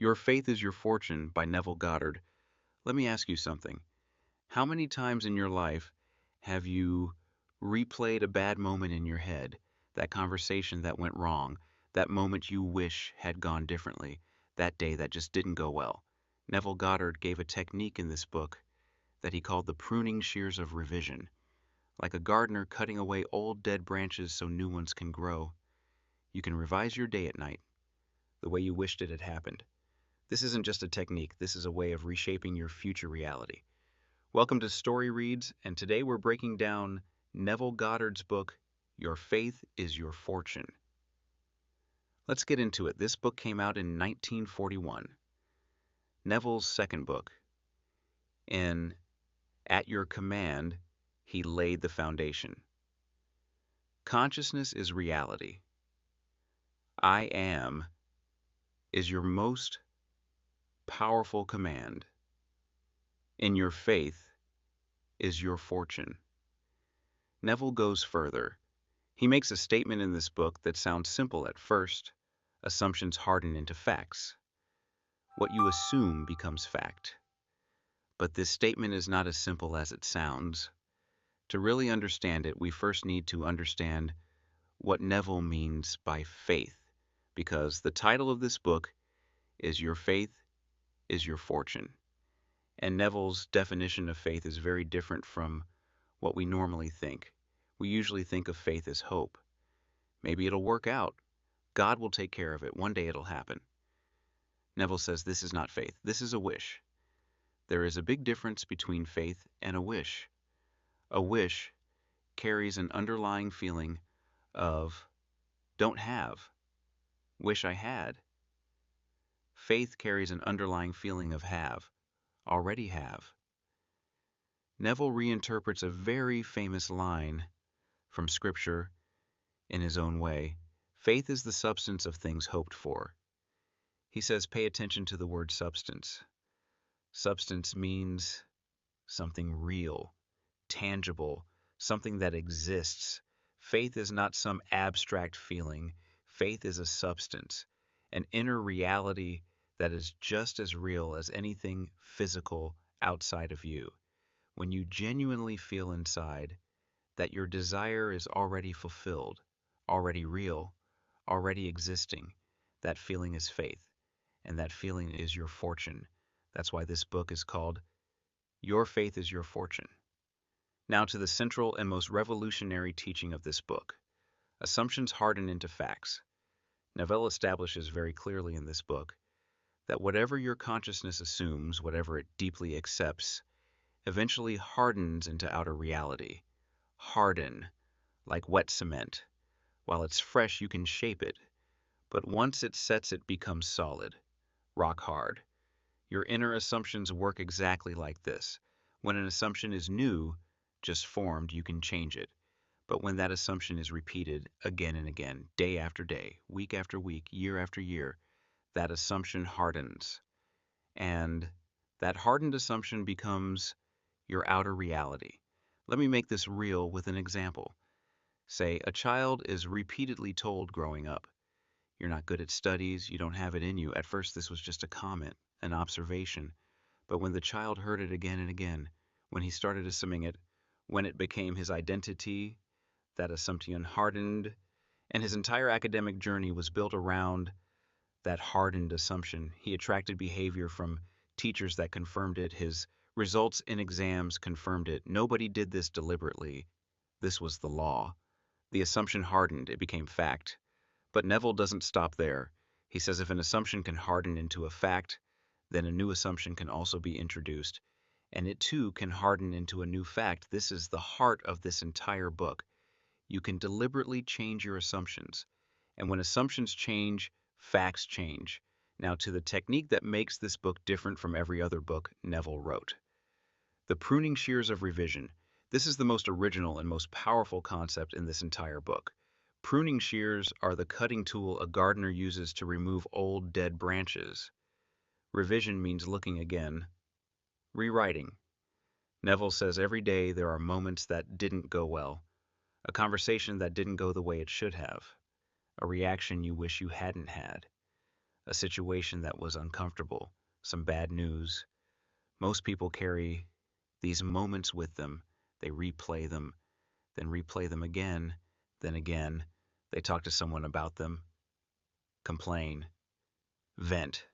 Your Faith is Your Fortune by Neville Goddard. Let me ask you something. How many times in your life have you replayed a bad moment in your head, that conversation that went wrong, that moment you wish had gone differently, that day that just didn't go well? Neville Goddard gave a technique in this book that he called the pruning shears of revision, like a gardener cutting away old dead branches so new ones can grow. You can revise your day at night, the way you wished it had happened. This isn't just a technique, this is a way of reshaping your future reality. Welcome to Story Reads, and today we're breaking down Neville Goddard's book, Your Faith is Your Fortune. Let's get into it. This book came out in 1941. Neville's second book. In At Your Command, he laid the foundation. Consciousness is reality. I am is your most powerful command. In your faith is your fortune. Neville goes further. He makes a statement in this book that sounds simple at first. Assumptions harden into facts. What you assume becomes fact. But this statement is not as simple as it sounds. To really understand it, we first need to understand what Neville means by faith, because the title of this book is Your Faith is Your Fortune. And Neville's definition of faith is very different from what we normally think. We usually think of faith as hope. Maybe it'll work out. God will take care of it. One day it'll happen. Neville says this is not faith. This is a wish. There is a big difference between faith and a wish. A wish carries an underlying feeling of don't have, wish I had. Faith carries an underlying feeling of have, already have. Neville reinterprets a very famous line from Scripture in his own way. Faith is the substance of things hoped for. He says pay attention to the word substance. Substance means something real, tangible, something that exists. Faith is not some abstract feeling. Faith is a substance, an inner reality that is just as real as anything physical outside of you. When you genuinely feel inside that your desire is already fulfilled, already real, already existing, that feeling is faith, and that feeling is your fortune. That's why this book is called Your Faith is Your Fortune. Now to the central and most revolutionary teaching of this book. Assumptions harden into facts. Neville establishes very clearly in this book that whatever your consciousness assumes, whatever it deeply accepts, eventually hardens into outer reality. Harden, like wet cement. While it's fresh, you can shape it, but once it sets, it becomes solid, rock hard. Your inner assumptions work exactly like this. When an assumption is new, just formed, you can change it. But when that assumption is repeated again and again, day after day, week after week, year after year, that assumption hardens. And that hardened assumption becomes your outer reality. Let me make this real with an example. Say, a child is repeatedly told growing up, you're not good at studies, you don't have it in you. At first, this was just a comment, an observation. But when the child heard it again and again, when he started assuming it, when it became his identity, that assumption hardened, and his entire academic journey was built around that hardened assumption. He attracted behavior from teachers that confirmed it. His results in exams confirmed it. Nobody did this deliberately. This was the law. The assumption hardened, it became fact. But Neville doesn't stop there. He says if an assumption can harden into a fact, then a new assumption can also be introduced, and it too can harden into a new fact. This is the heart of this entire book. You can deliberately change your assumptions, and when assumptions change, facts change. Now to the technique that makes this book different from every other book Neville wrote. The Pruning Shears of Revision. This is the most original and most powerful concept in this entire book. Pruning shears are the cutting tool a gardener uses to remove old, dead branches. Revision means looking again. Rewriting. Neville says every day there are moments that didn't go well. A conversation that didn't go the way it should have. A reaction you wish you hadn't had. a situation that was uncomfortable, some bad news. Most people carry these moments with them. They replay them, then replay them again, then again. They talk to someone about them, complain, vent.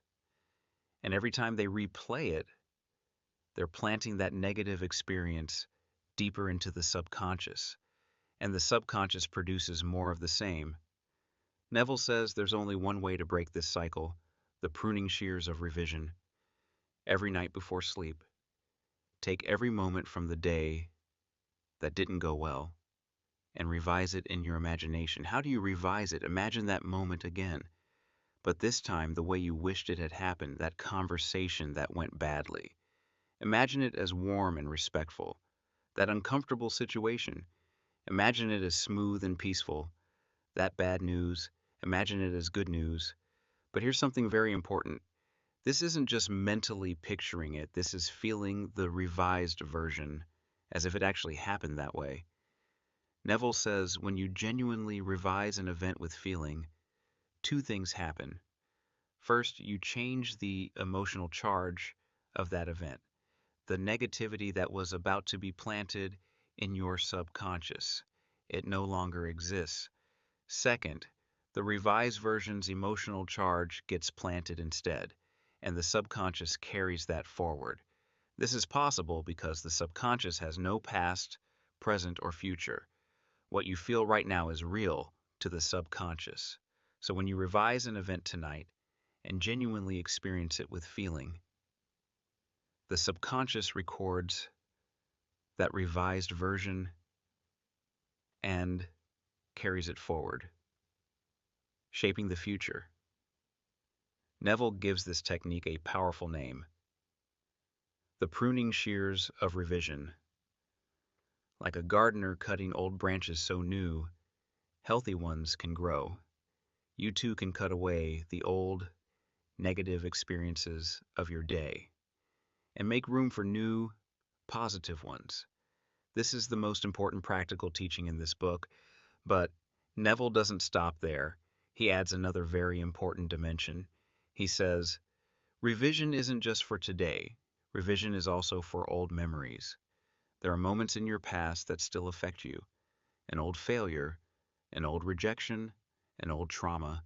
And every time they replay it, they're planting that negative experience deeper into the subconscious. And the subconscious produces more of the same. Neville says there's only one way to break this cycle: the pruning shears of revision. Every night before sleep, take every moment from the day that didn't go well and revise it in your imagination. How do you revise it? Imagine that moment again, but this time the way you wished it had happened, that conversation that went badly. Imagine it as warm and respectful. That uncomfortable situation, imagine it as smooth and peaceful. That bad news, imagine it as good news. But here's something very important. This isn't just mentally picturing it, this is feeling the revised version as if it actually happened that way. Neville says when you genuinely revise an event with feeling, two things happen. First, you change the emotional charge of that event, the negativity that was about to be planted in your subconscious. It no longer exists. Second, the revised version's emotional charge gets planted instead, and the subconscious carries that forward. This is possible because the subconscious has no past, present, or future. What you feel right now is real to the subconscious. So when you revise an event tonight and genuinely experience it with feeling, the subconscious records that revised version and carries it forward, shaping the future. Neville gives this technique a powerful name: the pruning shears of revision. Like a gardener cutting old branches so new, healthy ones can grow. You too can cut away the old, negative experiences of your day and make room for new, positive ones. This is the most important practical teaching in this book, but Neville doesn't stop there. He adds another very important dimension. He says, revision isn't just for today. Revision is also for old memories. There are moments in your past that still affect you. An old failure, an old rejection, an old trauma.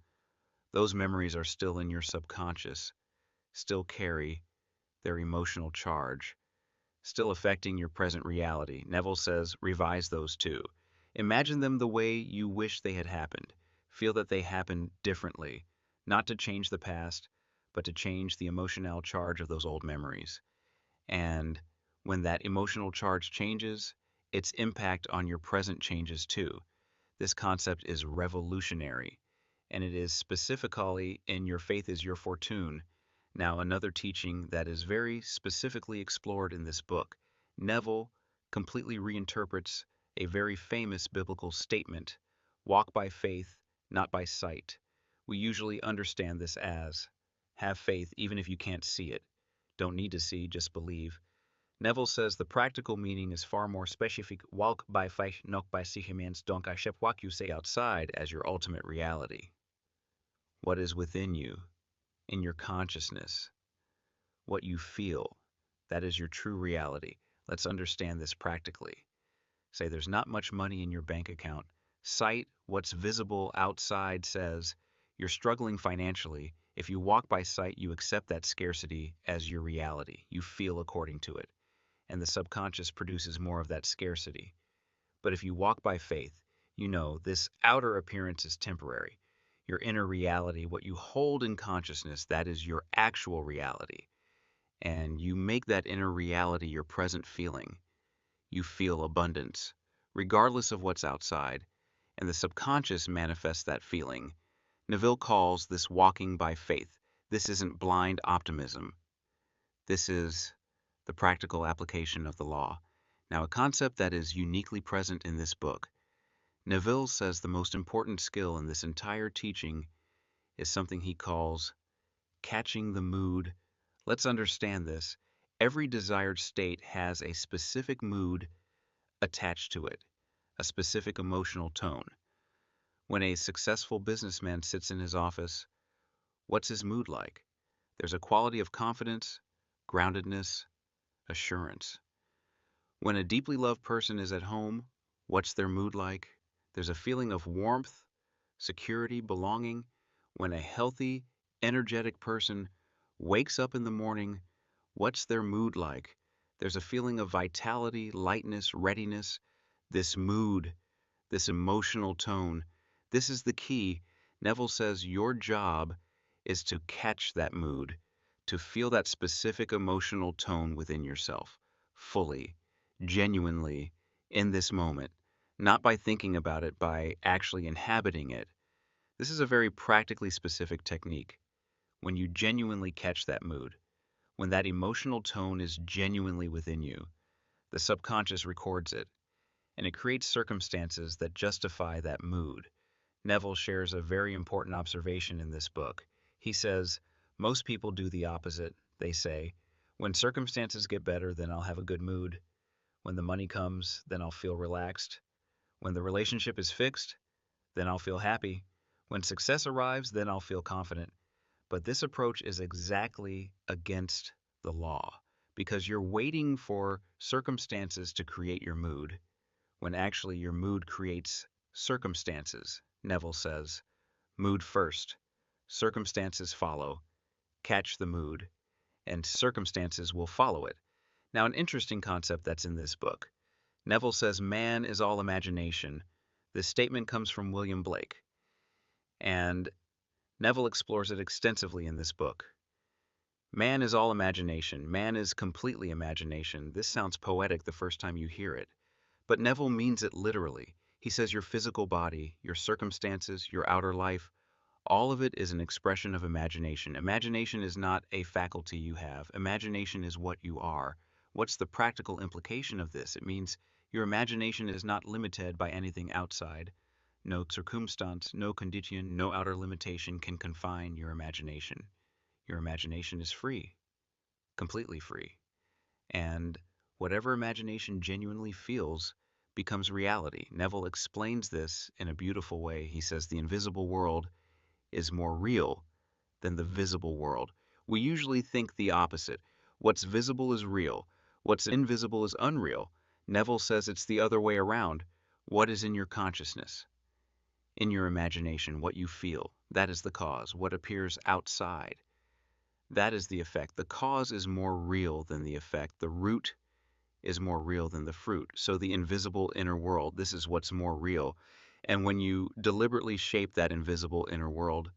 Those memories are still in your subconscious, still carry their emotional charge, still affecting your present reality. Neville says, revise those too. Imagine them the way you wish they had happened. Feel that they happened differently, not to change the past, but to change the emotional charge of those old memories. And when that emotional charge changes, its impact on your present changes too. This concept is revolutionary, and it is specifically in Your Faith is Your Fortune. Now, another teaching that is very specifically explored in this book. Neville completely reinterprets a very famous biblical statement: walk by faith, not by sight. We usually understand this as have faith even if you can't see it. Don't need to see, just believe. Neville says the practical meaning is far more specific. Walk by faith, not by sight means don't accept what you say outside as your ultimate reality. What is within you, in your consciousness, what you feel, that is your true reality. Let's understand this practically. Say there's not much money in your bank account. Sight, what's visible outside, says you're struggling financially. If you walk by sight, you accept that scarcity as your reality. You feel according to it, and the subconscious produces more of that scarcity. But if you walk by faith, you know this outer appearance is temporary. Your inner reality, what you hold in consciousness, that is your actual reality. And you make that inner reality your present feeling. You feel abundance, regardless of what's outside, and the subconscious manifests that feeling. Neville calls this walking by faith. This isn't blind optimism. This is the practical application of the law. Now, a concept that is uniquely present in this book. Neville says the most important skill in this entire teaching is something he calls catching the mood. Let's understand this. Every desired state has a specific mood attached to it, a specific emotional tone. When a successful businessman sits in his office, What's his mood like? There's a quality of confidence, groundedness, assurance. When a deeply loved person is at home, what's their mood like? There's a feeling of warmth, security, belonging. When a healthy, energetic person wakes up in the morning, what's their mood like? There's a feeling of vitality, lightness, readiness. This mood, this emotional tone, this is the key. Neville says your job is to catch that mood, to feel that specific emotional tone within yourself, fully, genuinely, in this moment, not by thinking about it, by actually inhabiting it. This is a very practically specific technique. When you genuinely catch that mood, when that emotional tone is genuinely within you, the subconscious records it, and it creates circumstances that justify that mood. Neville shares a very important observation in this book. He says, most people do the opposite. They say, when circumstances get better, then I'll have a good mood. When the money comes, then I'll feel relaxed. When the relationship is fixed, then I'll feel happy. When success arrives, then I'll feel confident. But this approach is exactly against the law because you're waiting for circumstances to create your mood when actually your mood creates circumstances. Neville says, mood first, circumstances follow. Catch the mood, and circumstances will follow it. Now, an interesting concept that's in this book. Neville says man is all imagination. This statement comes from William Blake, and Neville explores it extensively in this book. Man is all imagination. Man is completely imagination. This sounds poetic the first time you hear it, but Neville means it literally. He says your physical body, your circumstances, your outer life, all of it is an expression of imagination. Imagination is not a faculty you have. Imagination is what you are. What's the practical implication of this? It means your imagination is not limited by anything outside. No circumstance, no condition, no outer limitation can confine your imagination. Your imagination is free, completely free. And whatever imagination genuinely feels becomes reality. Neville explains this in a beautiful way. He says the invisible world is more real than the visible world. We usually think the opposite. What's visible is real. What's invisible is unreal. Neville says it's the other way around. What is in your consciousness, in your imagination, what you feel, that is the cause. What appears outside, that is the effect. The cause is more real than the effect. The root is more real than the fruit. So the invisible inner world, this is what's more real. And when you deliberately shape that invisible inner world,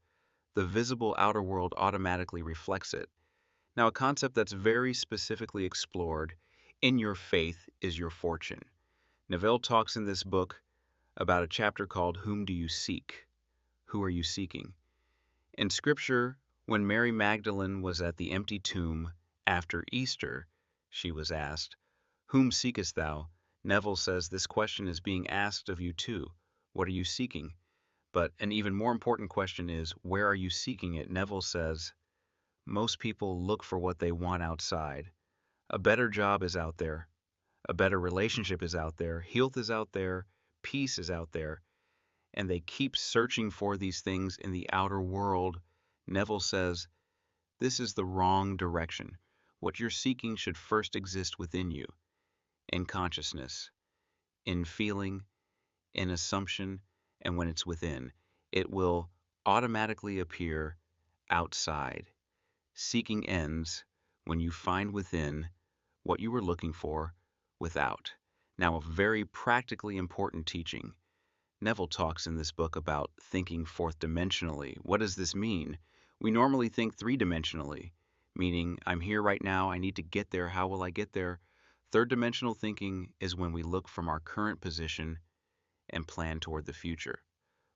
the visible outer world automatically reflects it. Now, a concept that's very specifically explored in your faith is your fortune. Neville talks in this book about a chapter called Whom Do You Seek? Who are you seeking? In Scripture, when Mary Magdalene was at the empty tomb after Easter, she was asked, whom seekest thou? Neville says this question is being asked of you too. What are you seeking? But an even more important question is, where are you seeking it? Neville says, most people look for what they want outside. A better job is out there. A better relationship is out there. Health is out there. Peace is out there. And they keep searching for these things in the outer world. Neville says, this is the wrong direction. What you're seeking should first exist within you, in consciousness, in feeling, in assumption, and when it's within, it will automatically appear outside. Seeking ends when you find within what you were looking for without. Now, a very practically important teaching. Neville talks in this book about thinking fourth dimensionally. What does this mean? We normally think three-dimensionally, meaning I'm here right now, I need to get there, how will I get there? Third dimensional thinking is when we look from our current position and plan toward the future.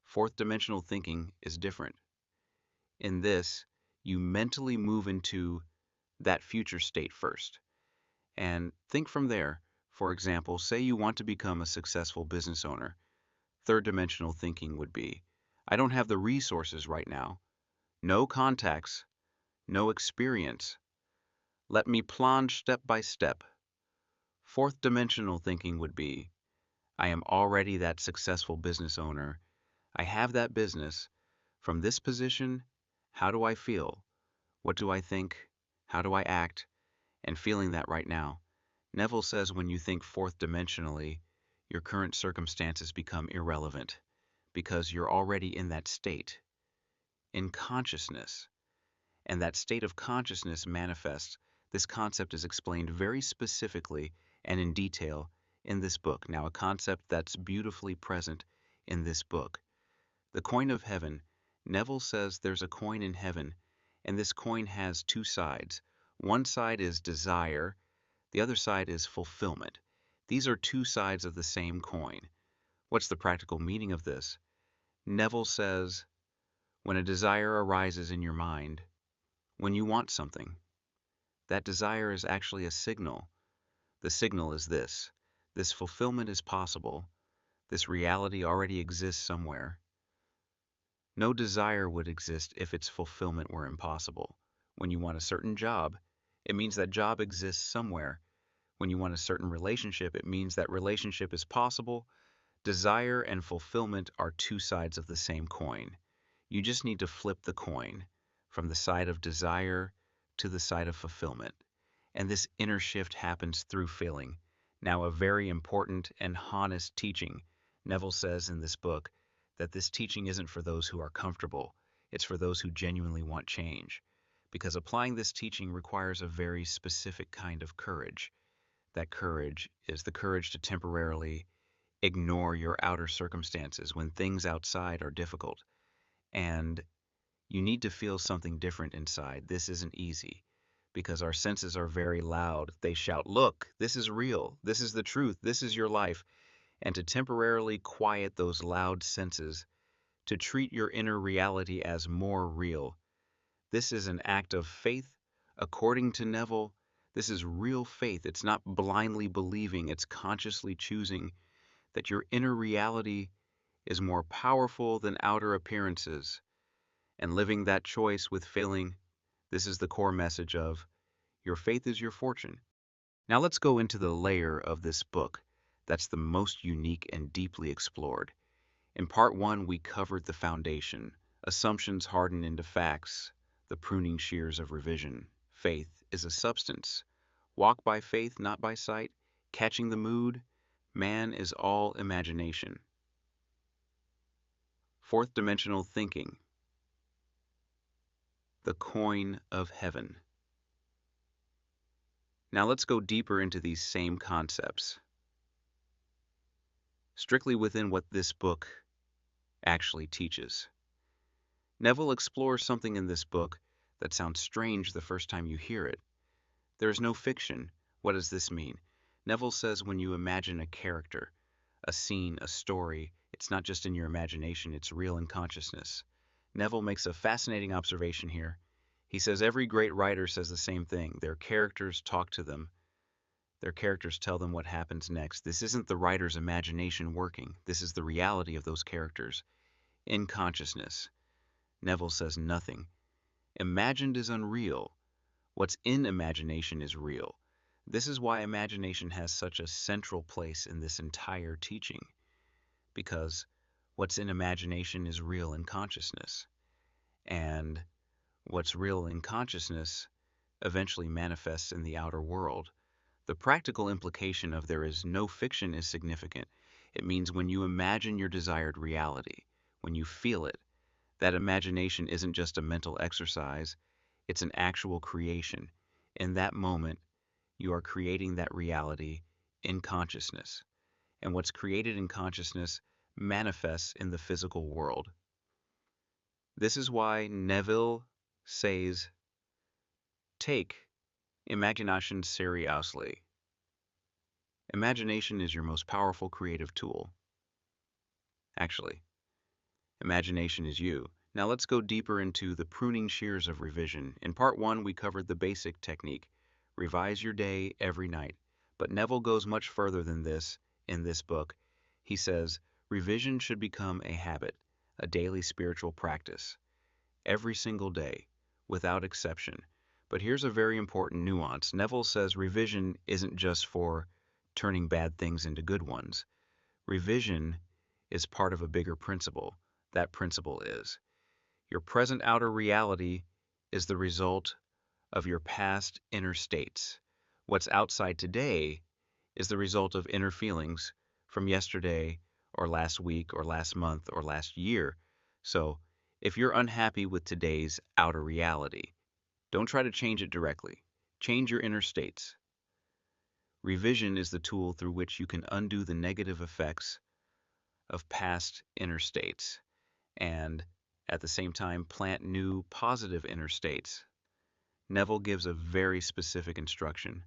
Fourth dimensional thinking is different. In this, you mentally move into that future state first and think from there. For example, say you want to become a successful business owner. Third dimensional thinking would be, I don't have the resources right now, no contacts, no experience. Let me plunge step by step. Fourth dimensional thinking would be, I am already that successful business owner. I have that business. From this position, How do I feel? What do I think? How do I act? And feeling that right now. Neville says when you think fourth dimensionally, your current circumstances become irrelevant because you're already in that state, in consciousness. And that state of consciousness manifests. This concept is explained very specifically and in detail in this book. Now, a concept that's beautifully present in this book. The coin of heaven. Neville says there's a coin in heaven, and this coin has two sides. One side is desire, the other side is fulfillment. These are two sides of the same coin. What's the practical meaning of this? Neville says, when a desire arises in your mind, when you want something, that desire is actually a signal. The signal is this. This fulfillment is possible. This reality already exists somewhere. No desire would exist if its fulfillment were impossible. When you want a certain job, it means that job exists somewhere. When you want a certain relationship, it means that relationship is possible. Desire and fulfillment are two sides of the same coin. You just need to flip the coin from the side of desire to the side of fulfillment. And this inner shift happens through feeling. Now, a very important and honest teaching. Neville says in this book that this teaching isn't for those who are comfortable. It's for those who genuinely want change. Because applying this teaching requires a very specific kind of courage. That courage is the courage to temporarily ignore your outer circumstances when things outside are difficult. And you need to feel something different inside. This isn't easy because our senses are very loud. They shout, look, this is real. This is the truth. This is your life. And to temporarily quiet those loud senses, to treat your inner reality as more real. This is an act of faith. According to Neville, this is real faith. It's not blindly believing. It's consciously choosing that your inner reality is more powerful than outer appearances. And living that choice with feeling, this is the core message of your faith is your fortune. Now let's go into the layer of this book that's the most unique and deeply explored. In part one, we covered the foundation, assumptions hardened into facts, the pruning shears of revision. Faith is a substance. Walk by faith, not by sight. Catching the mood. Man is all imagination. Fourth dimensional thinking. The coin of heaven. Now let's go deeper into these same concepts, strictly within what this book actually teaches. Neville explores something in this book that sounds strange the first time you hear it. There is no fiction. What does this mean? Neville says when you imagine a character, a scene, a story, it's not just in your imagination, it's real in consciousness. Neville makes a fascinating observation here. He says every great writer says the same thing. Their characters talk to them. Their characters tell them what happens next. This isn't the writer's imagination working. This is the reality of those characters. In consciousness. Neville says nothing. Imagined is unreal. What's in imagination is real. This is why imagination has such a central place in this entire teaching. Because what's in imagination is real in consciousness. And what's real in consciousness eventually manifests in the outer world. The practical implication of there is no fiction is significant. It means when you imagine your desired reality, when you feel it, that imagination isn't just a mental exercise, it's an actual creation. In that moment, you are creating that reality in consciousness. And what's created in consciousness manifests in the physical world. This is why Neville says, take imagination seriously. Imagination is your most powerful creative tool. Actually, imagination is you. Now let's go deeper into the pruning shears of revision. In part one, we covered the basic technique. Revise your day every night. But Neville goes much further than this in this book. He says, revision should become a habit, a daily spiritual practice, every single day, without exception. But here's a very important nuance. Neville says revision isn't just for turning bad things into good ones. Revision is part of a bigger principle. That principle is Your present outer reality is the result of your past inner states. What's outside today is the result of inner feelings from yesterday or last week or last month or last year. So, if you're unhappy with today's outer reality, don't try to change it directly. Change your inner states. Revision is the tool through which you can undo the negative effects of past inner states and, at the same time, plant new positive inner states. Neville gives a very specific instruction.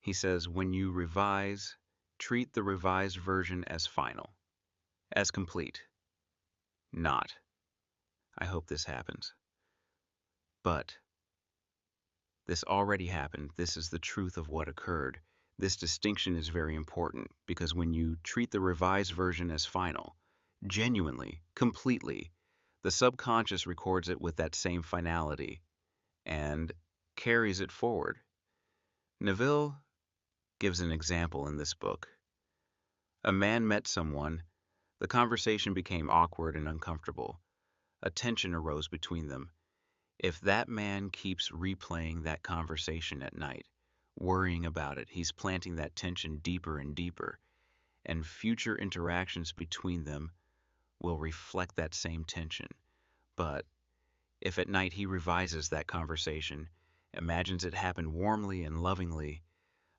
He says, when you revise, treat the revised version as final, as complete. Not, I hope this happens. But this already happened. This is the truth of what occurred. This distinction is very important because when you treat the revised version as final, genuinely, completely, the subconscious records it with that same finality and carries it forward. Neville gives an example in this book. A man met someone. The conversation became awkward and uncomfortable. A tension arose between them. If that man keeps replaying that conversation at night, worrying about it, he's planting that tension deeper and deeper, and future interactions between them will reflect that same tension. But if at night he revises that conversation, imagines it happened warmly and lovingly,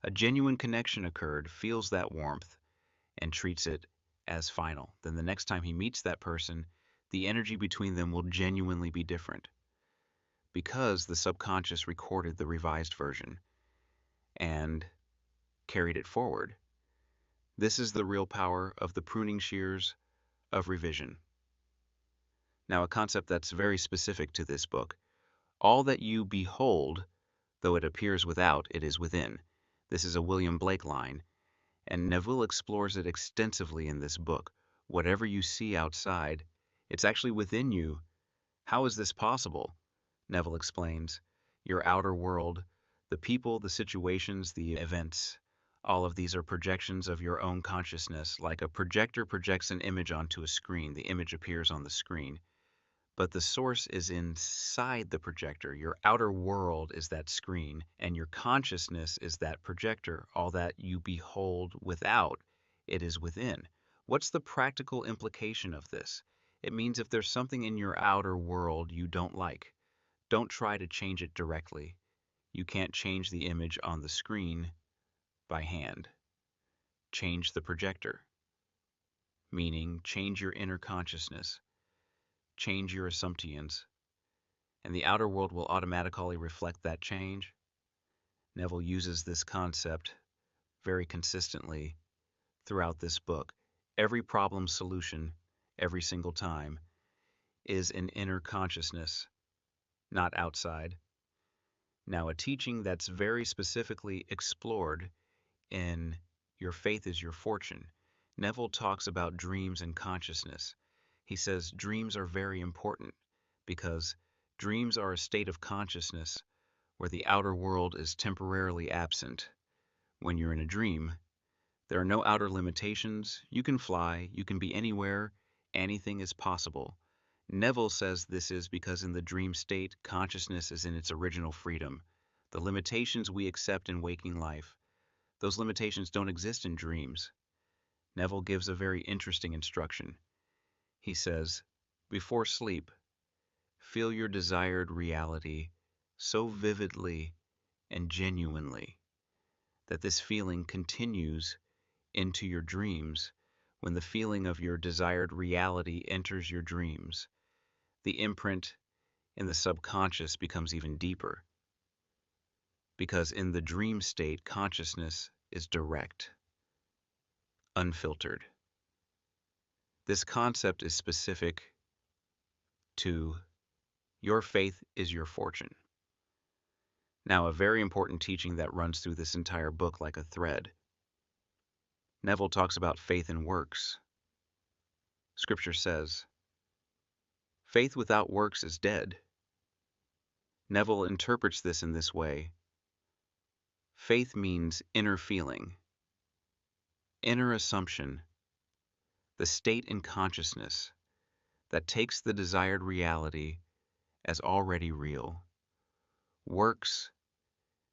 a genuine connection occurred, feels that warmth, and treats it as final, then the next time he meets that person, the energy between them will genuinely be different because the subconscious recorded the revised version and carried it forward. This is the real power of the pruning shears of revision. Now, a concept that's very specific to this book. All that you behold, though it appears without, it is within. This is a William Blake line, and Neville explores it extensively in this book. Whatever you see outside, it's actually within you. How is this possible? Neville explains. Your outer world, the people, the situations, the events, all of these are projections of your own consciousness. Like a projector projects an image onto a screen, the image appears on the screen. But the source is inside the projector. Your outer world is that screen, and your consciousness is that projector. All that you behold without, it is within. What's the practical implication of this? It means if there's something in your outer world you don't like, don't try to change it directly. You can't change the image on the screen by hand. Change the projector, meaning change your inner consciousness, change your assumptions, and the outer world will automatically reflect that change. Neville uses this concept very consistently throughout this book. Every problem solution, every single time, is an inner consciousness, not outside. Now, a teaching that's very specifically explored in Your Faith is Your Fortune, Neville talks about dreams and consciousness. He says dreams are very important because dreams are a state of consciousness where the outer world is temporarily absent. When you're in a dream, there are no outer limitations. You can fly, you can be anywhere, anything is possible. Neville says this is because in the dream state, consciousness is in its original freedom. The limitations we accept in waking life, those limitations don't exist in dreams. Neville gives a very interesting instruction. He says, before sleep, feel your desired reality so vividly and genuinely that this feeling continues into your dreams. When the feeling of your desired reality enters your dreams, the imprint in the subconscious becomes even deeper. Because in the dream state, consciousness is direct, unfiltered. This concept is specific to Your Faith is Your Fortune. Now, a very important teaching that runs through this entire book like a thread. Neville talks about faith and works. Scripture says, faith without works is dead. Neville interprets this in this way. Faith means inner feeling, inner assumption, the state in consciousness that takes the desired reality as already real. Works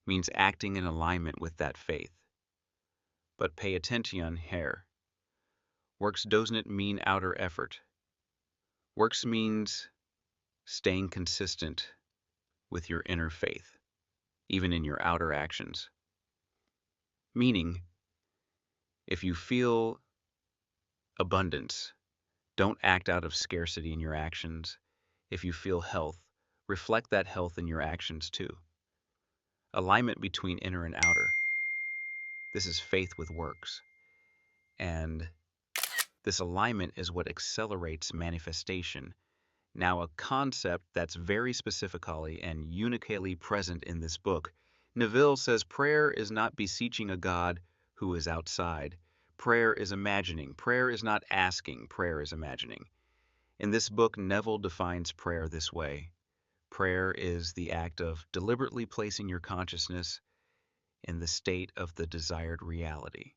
means acting in alignment with that faith. But pay attention here. Works doesn't mean outer effort. Works means staying consistent with your inner faith, even in your outer actions. Meaning, if you feel abundance, don't act out of scarcity in your actions. If you feel health, reflect that health in your actions too. Alignment between inner and outer. This is faith with works. And this alignment is what accelerates manifestation. Now, a concept that's very specifically and uniquely present in this book. Neville says prayer is not beseeching a God who is outside. Prayer is imagining. Prayer is not asking. Prayer is imagining. In this book, Neville defines prayer this way. Prayer is the act of deliberately placing your consciousness in the state of the desired reality.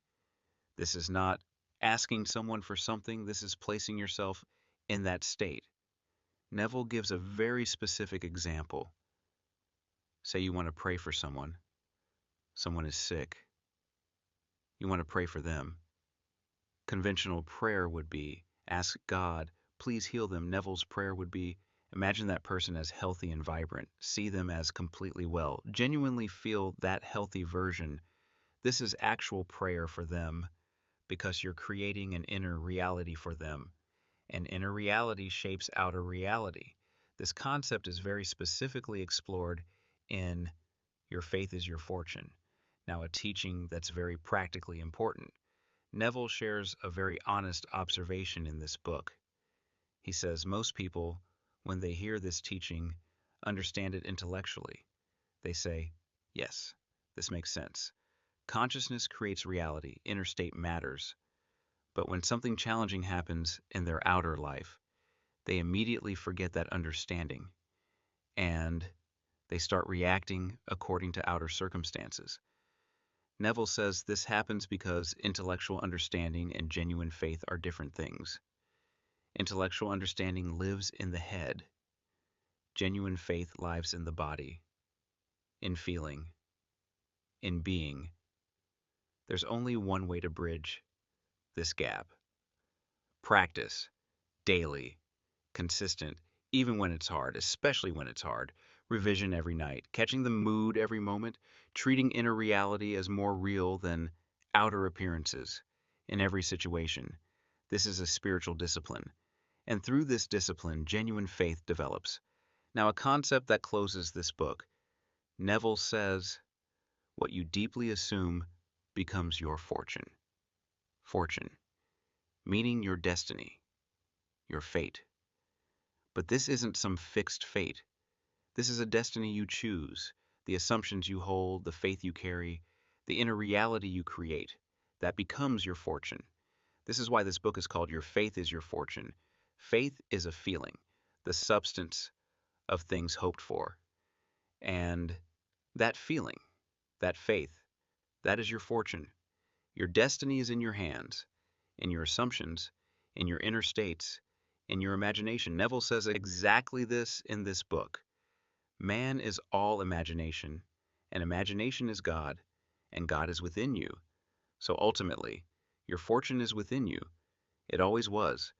This is not asking someone for something. This is placing yourself in that state. Neville gives a very specific example. Say you want to pray for someone. Someone is sick. You want to pray for them. Conventional prayer would be, ask God, please heal them. Neville's prayer would be, imagine that person as healthy and vibrant. See them as completely well. Genuinely feel that healthy version. This is actual prayer for them because you're creating an inner reality for them. And inner reality shapes outer reality. This concept is very specifically explored in Your Faith is Your Fortune. Now, a teaching that's very practically important. Neville shares a very honest observation in this book. He says most people, when they hear this teaching, understand it intellectually. They say, yes, this makes sense. Consciousness creates reality, inner state matters. But when something challenging happens in their outer life, they immediately forget that understanding and they start reacting according to outer circumstances. Neville says this happens because intellectual understanding and genuine faith are different things. Intellectual understanding lives in the head. Genuine faith lives in the body, in feeling, in being. There's only one way to bridge this gap. Practice, daily, consistent, even when it's hard, especially when it's hard. Revision every night, catching the mood every moment, treating inner reality as more real than outer appearances in every situation. This is a spiritual discipline. And through this discipline, genuine faith develops. Now, a concept that closes this book. Neville says, what you deeply assume becomes your fortune. Fortune, meaning your destiny, your fate. But this isn't some fixed fate. This is a destiny you choose, the assumptions you hold, the faith you carry, the inner reality you create. That becomes your fortune. This is why this book is called Your Faith is Your Fortune. Faith is a feeling, the substance of things hoped for. And that feeling, that faith, that is your fortune. Your destiny is in your hands, in your assumptions, in your inner states, in your imagination. Neville says exactly this in this book. Man is all imagination, and imagination is God, and God is within you. So ultimately, your fortune is within you. It always was.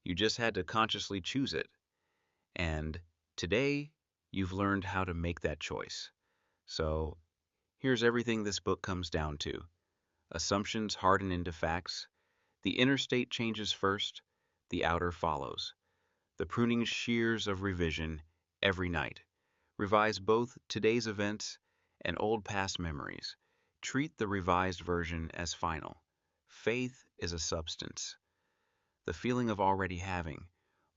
You just had to consciously choose it. And today, you've learned how to make that choice. So here's everything this book comes down to. Assumptions harden into facts. The inner state changes first, the outer follows. The pruning shears of revision every night. Revise both today's events and old past memories. Treat the revised version as final. Faith is a substance. The feeling of already having.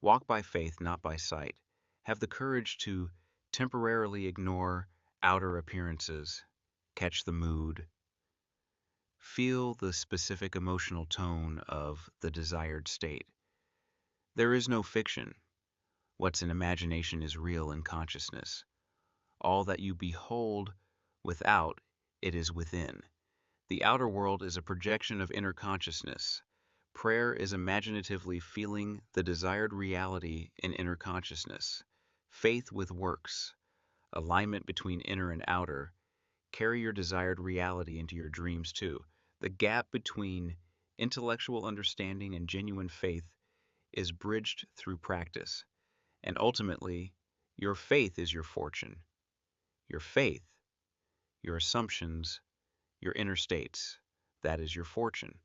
Walk by faith, not by sight. Have the courage to temporarily ignore outer appearances. Catch the mood. Feel the specific emotional tone of the desired state. There is no fiction. What's in imagination is real in consciousness. All that you behold without, it is within. The outer world is a projection of inner consciousness. Prayer is imaginatively feeling the desired reality in inner consciousness. Faith with works, alignment between inner and outer, carry your desired reality into your dreams too. The gap between intellectual understanding and genuine faith is bridged through practice. And ultimately, your faith is your fortune. Your faith, your assumptions, your inner states, that is your fortune.